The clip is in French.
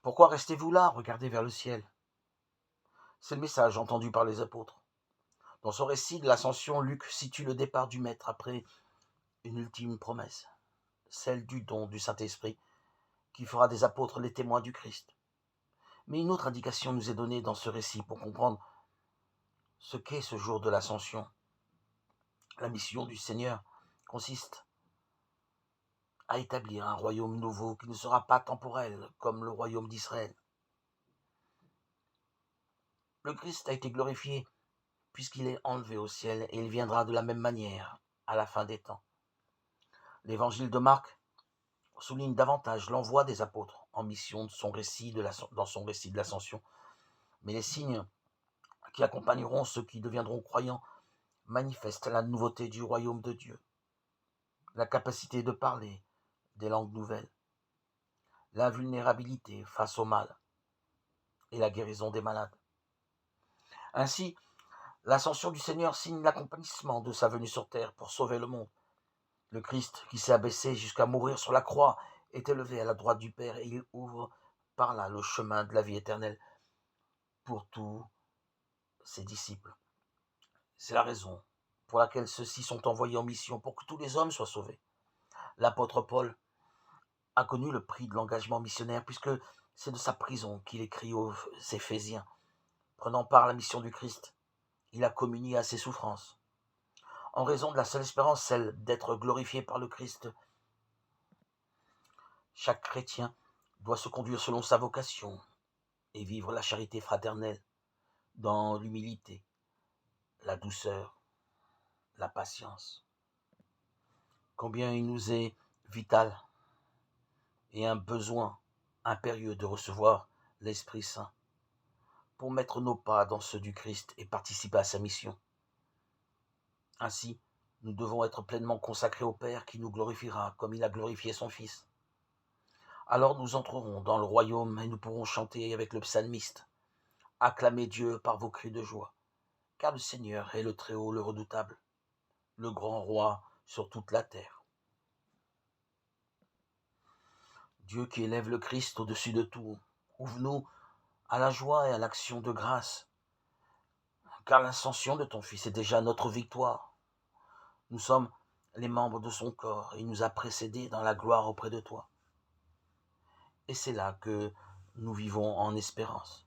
Pourquoi restez-vous là, regardez vers le ciel? C'est le message entendu par les apôtres. Dans son récit de l'ascension, Luc situe le départ du Maître après une ultime promesse, celle du don du Saint-Esprit, qui fera des apôtres les témoins du Christ. Mais une autre indication nous est donnée dans ce récit pour comprendre ce qu'est ce jour de l'ascension. La mission du Seigneur consiste à établir un royaume nouveau qui ne sera pas temporel comme le royaume d'Israël. Le Christ a été glorifié puisqu'il est enlevé au ciel et il viendra de la même manière à la fin des temps. L'évangile de Marc souligne davantage l'envoi des apôtres en mission dans son récit de l'ascension. Mais les signes qui accompagneront ceux qui deviendront croyants manifestent la nouveauté du royaume de Dieu, la capacité de parler des langues nouvelles, l'invulnérabilité face au mal et la guérison des malades. Ainsi, l'ascension du Seigneur signe l'accomplissement de sa venue sur terre pour sauver le monde. Le Christ, qui s'est abaissé jusqu'à mourir sur la croix, est élevé à la droite du Père et il ouvre par là le chemin de la vie éternelle pour tous ses disciples. C'est la raison pour laquelle ceux-ci sont envoyés en mission pour que tous les hommes soient sauvés. L'apôtre Paul a connu le prix de l'engagement missionnaire puisque c'est de sa prison qu'il écrit aux Éphésiens. Prenant part à la mission du Christ, il a communié à ses souffrances. En raison de la seule espérance, celle d'être glorifié par le Christ, chaque chrétien doit se conduire selon sa vocation et vivre la charité fraternelle dans l'humilité, la douceur, la patience. Combien il nous est vital et un besoin impérieux de recevoir l'Esprit Saint pour mettre nos pas dans ceux du Christ et participer à sa mission. Ainsi, nous devons être pleinement consacrés au Père qui nous glorifiera comme il a glorifié son Fils. Alors nous entrerons dans le royaume et nous pourrons chanter avec le psalmiste. Acclamez Dieu par vos cris de joie, car le Seigneur est le Très-Haut, le redoutable, le grand roi sur toute la terre. Dieu qui élève le Christ au-dessus de tout, ouvre-nous à la joie et à l'action de grâce, car l'ascension de ton Fils est déjà notre victoire. Nous sommes les membres de son corps et il nous a précédés dans la gloire auprès de toi. Et c'est là que nous vivons en espérance.